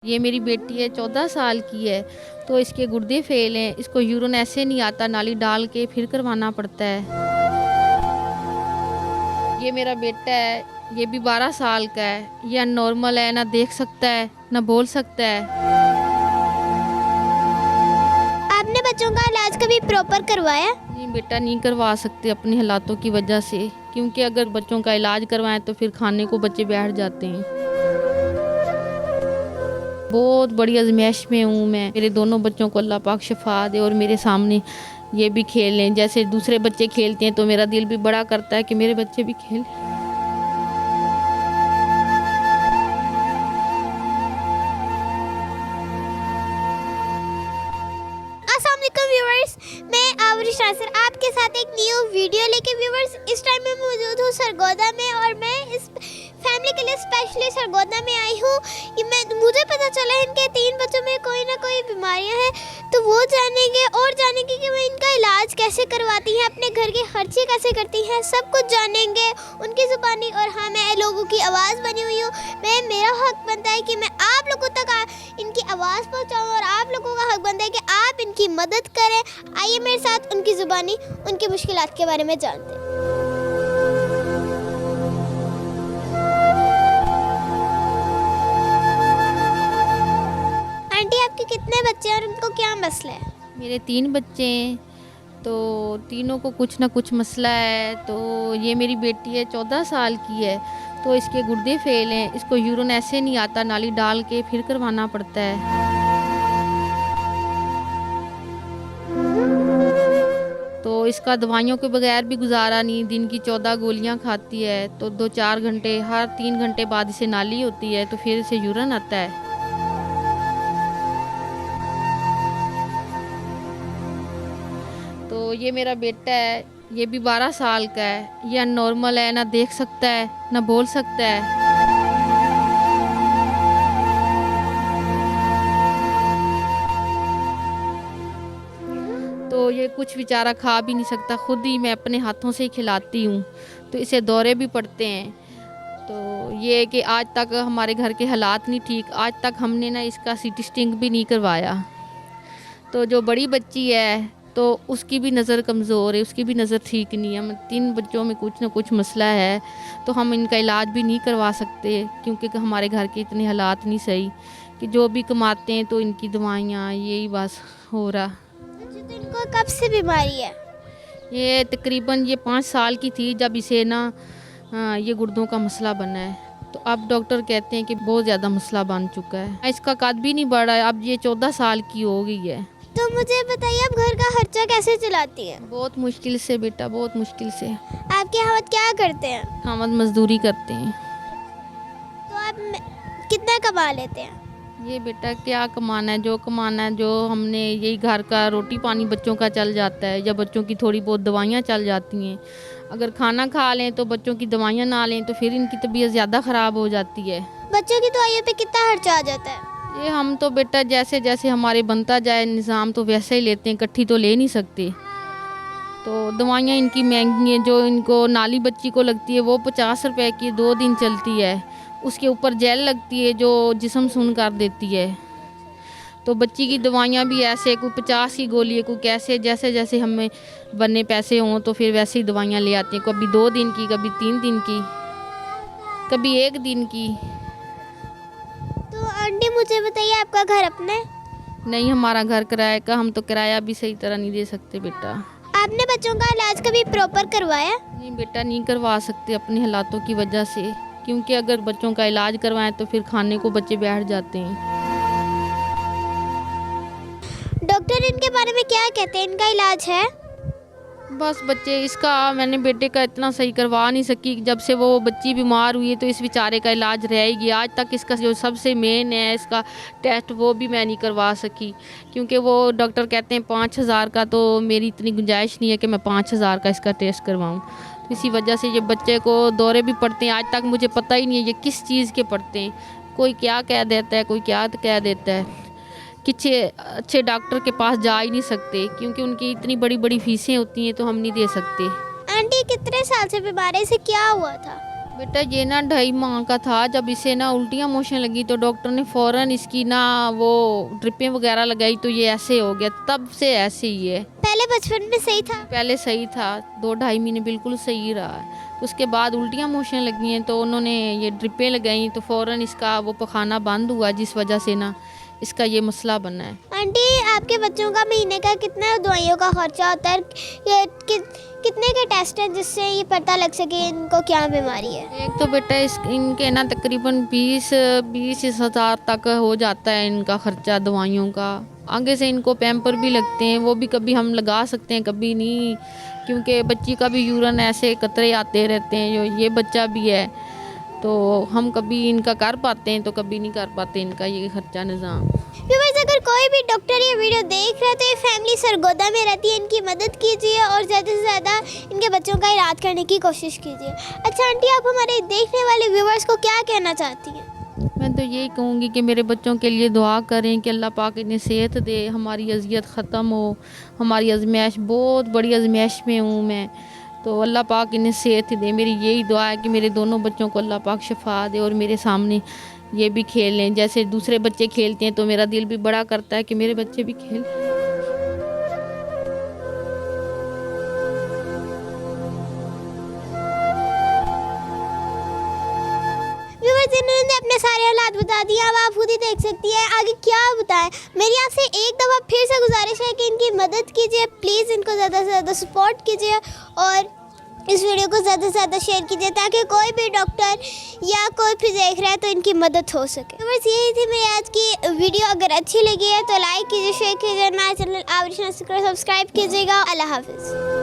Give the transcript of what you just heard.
ये मेरी बेटी है, 14 साल की है। तो इसके गुर्दे फेल हैं, इसको यूरिन ऐसे नहीं आता, नाली डाल के फिर करवाना पड़ता है। ये मेरा बेटा है, ये भी 12 साल का है। ये अननॉर्मल है, ना देख सकता है ना बोल सकता है। आपने बच्चों का इलाज कभी प्रॉपर करवाया? नहीं बेटा, नहीं करवा सकते अपने हालातों की वजह से, क्योंकि अगर बच्चों का इलाज करवाएं तो फिर खाने को बच्चे बैठ जाते हैं। बहुत बड़ी आजमाइश में हूँ मैं। मेरे दोनों बच्चों को अल्लाह पाक शिफा दे और मेरे सामने ये भी खेल लें जैसे दूसरे बच्चे खेलते हैं, तो मेरा दिल भी बड़ा करता है कि मेरे बच्चे भी खेलें। अस्सलाम वालेकुम व्यूअर्स, मैं आवरिश नासिर आपके साथ एक न्यू वीडियो लेके। व्यूअर्स, इस टाइम मैं मौजूद हूँ सरगोदा में और मैं इस फैमिली के लिए स्पेशली सरगोदा में आई हूँ। मुझे पता चला है इनके 3 बच्चों में कोई ना कोई बीमारियाँ हैं, तो वो जानेंगे और जानेंगे कि वो इनका इलाज कैसे करवाती हैं, अपने घर के खर्चे कैसे करती हैं, सब कुछ जानेंगे उनकी ज़ुबानी। और हाँ, मैं लोगों की आवाज़ बनी हुई हूँ। मेरा हक बनता है कि मैं आप लोगों तक इनकी आवाज़ पहुँचाऊँ और आप लोगों का हक बनता है कि आप इनकी मदद करें। आइए मेरे साथ उनकी ज़ुबानी उनकी मुश्किलात के बारे में जानते हैं। आंटी, आपके कितने बच्चे हैं और उनको क्या मसला है? मेरे 3 बच्चे हैं, तो तीनों को कुछ ना कुछ मसला है। तो ये मेरी बेटी है, 14 साल की है। तो इसके गुर्दे फेल हैं, इसको यूरिन ऐसे नहीं आता, नाली डाल के फिर करवाना पड़ता है। तो इसका दवाइयों के बगैर भी गुजारा नहीं। दिन की 14 गोलियां खाती है, तो 2-4 घंटे, हर 3 घंटे बाद इसे नाली होती है, तो फिर इसे यूरिन आता है। तो ये मेरा बेटा है, ये भी 12 साल का है। ये अननॉर्मल है, ना देख सकता है ना बोल सकता है। तो ये कुछ बेचारा खा भी नहीं सकता, खुद ही मैं अपने हाथों से ही खिलाती हूँ। तो इसे दौरे भी पड़ते हैं। तो ये है कि आज तक हमारे घर के हालात नहीं ठीक, आज तक हमने ना इसका सीटी स्टिंग भी नहीं करवाया। तो जो बड़ी बच्ची है तो उसकी भी नज़र कमज़ोर है, उसकी भी नज़र ठीक नहीं है। हम 3 बच्चों में कुछ ना कुछ मसला है, तो हम इनका इलाज भी नहीं करवा सकते, क्योंकि हमारे घर के इतने हालात नहीं सही कि जो भी कमाते हैं तो इनकी दवाइयाँ यही बस हो रहा। अच्छा, तो इनको कब से बीमारी है? ये तकरीबन 5 साल की थी जब इसे ना ये गुर्दों का मसला बना है। तो अब डॉक्टर कहते हैं कि बहुत ज़्यादा मसला बन चुका है, इसका कद भी नहीं बढ़ा है, अब ये 14 साल की हो गई है। तो मुझे बताइए, आप घर का खर्चा कैसे चलाती हैं? बहुत मुश्किल से बेटा, बहुत मुश्किल से। आपके हमद क्या करते हैं? हम मजदूरी करते हैं। तो आप कितना कमा लेते हैं? ये बेटा क्या कमाना है, जो कमाना है, जो हमने यही घर का रोटी पानी बच्चों का चल जाता है, या बच्चों की थोड़ी बहुत दवाइयाँ चल जाती हैं। अगर खाना खा लें तो बच्चों की दवाइयाँ ना लें तो फिर इनकी तबीयत ज़्यादा ख़राब हो जाती है। बच्चों की दवाइयों पे कितना खर्चा आ जाता है? ये हम तो बेटा जैसे जैसे हमारे बनता जाए निज़ाम तो वैसे ही लेते हैं, इकट्ठी तो ले नहीं सकते। तो दवाइयाँ इनकी महंगी हैं। जो इनको नाली बच्ची को लगती है वो 50 रुपए की 2 दिन चलती है। उसके ऊपर जेल लगती है जो जिस्म सुन कर देती है। तो बच्ची की दवाइयाँ भी ऐसे, कोई 50 की गोली है, कोई कैसे, जैसे जैसे हमें बनने पैसे हों तो फिर वैसे ही दवाइयाँ ले आती हैं। कभी 2 दिन की, कभी 3 दिन की, कभी 1 दिन की। तो आंटी, मुझे बताइए, आपका घर अपना है? नहीं, हमारा घर किराए का, हम तो किराया भी सही तरह नहीं दे सकते बेटा। आपने बच्चों का इलाज कभी प्रॉपर करवाया? नहीं बेटा, नहीं करवा सकते अपने हालातों की वजह से, क्योंकि अगर बच्चों का इलाज करवाएं तो फिर खाने को बच्चे बैठ जाते हैं। डॉक्टर इनके बारे में क्या कहते हैं, इनका इलाज है? बस बच्चे इसका, मैंने बेटे का इतना सही करवा नहीं सकी। जब से वो बच्ची बीमार हुई है तो इस बेचारे का इलाज रह ही गया। आज तक इसका जो सबसे मेन है इसका टेस्ट, वो भी मैं नहीं करवा सकी, क्योंकि वो डॉक्टर कहते हैं 5,000 का, तो मेरी इतनी गुंजाइश नहीं है कि मैं 5,000 का इसका टेस्ट करवाऊँ। तो इसी वजह से ये बच्चे को दौरे भी पड़ते हैं। आज तक मुझे पता ही नहीं है ये किस चीज़ के पड़ते हैं। कोई क्या कह देता है, कोई क्या कह देता है। किसी अच्छे डॉक्टर के पास जा ही नहीं सकते, क्योंकि उनकी इतनी बड़ी बड़ी फीसें होती हैं, तो हम नहीं दे सकते। आंटी, कितने साल से बीमारी से क्या हुआ था? बेटा ये ना 2.5 माह का था, जब इसे ना उल्टियाँ मोशन लगी तो डॉक्टर ने फ़ौरन इसकी ना वो ड्रिपें वगैरह लगाई, तो ये ऐसे हो गया, तब से ऐसे ही है। पहले बचपन में सही था? पहले सही था, 2-2.5 महीने बिल्कुल सही रहा है। उसके बाद उल्टियाँ मोशन लगी हैं तो उन्होंने ये ड्रिपें लगाई, तो फ़ौरन इसका वो पखाना बंद हुआ, जिस वजह से ना इसका ये मसला बना है। आंटी, आपके बच्चों का महीने का कितना दवाइयों का खर्चा होता है? ये कितने के टेस्ट हैं जिससे ये पता लग सके इनको क्या बीमारी है? एक तो बेटा इनके ना तकरीबन 20 हज़ार तक हो जाता है इनका खर्चा दवाइयों का। आगे से इनको पैम्पर भी लगते हैं, वो भी कभी हम लगा सकते हैं कभी नहीं, क्योंकि बच्ची का भी यूरिन ऐसे कतरे आते रहते हैं, जो ये बच्चा भी है, तो हम कभी इनका कर पाते हैं तो कभी नहीं कर पाते इनका ये खर्चा निज़ाम। व्यूअर्स, अगर कोई भी डॉक्टर ये वीडियो देख रहा है तो ये फैमिली सरगोदा में रहती है, इनकी मदद कीजिए और ज़्यादा से ज़्यादा इनके बच्चों का इलाज करने की कोशिश कीजिए। अच्छा आंटी, आप हमारे देखने वाले व्यूअर्स को क्या कहना चाहती हैं? मैं तो यही कहूँगी कि मेरे बच्चों के लिए दुआ करें कि अल्लाह पाक इन्हें सेहत दे, हमारी अज़ियत ख़त्म हो, हमारी आजमाइश बहुत बड़ी आजमाइश में हूँ मैं, तो अल्लाह पाक इन्हें सेहत दे। मेरी यही दुआ है कि मेरे दोनों बच्चों को अल्लाह पाक शिफा दे और मेरे सामने ये भी खेलें, जैसे दूसरे बच्चे खेलते हैं, तो मेरा दिल भी बड़ा करता है कि मेरे बच्चे भी खेलें। व्यूअर्स, इन्होंने अपने सारे हालात बता दिए, अब आप खुद ही देख सकती हैं आगे क्या बताएं। मेरी आपसे एक दफ़ा फिर से गुजारिश है कि इनकी मदद कीजिए, प्लीज़ इनको ज़्यादा से ज़्यादा सपोर्ट कीजिए और इस वीडियो को ज़्यादा से ज़्यादा शेयर कीजिए ताकि कोई भी डॉक्टर या कोई भी देख रहा है तो इनकी मदद हो सके। बस यही थी मेरी आज की वीडियो। अगर अच्छी लगी है तो लाइक कीजिए, शेयर कीजिए, हमारे चैनल आवरिश नासिर को सब्सक्राइब कीजिएगा। अल्लाह हाफिज़।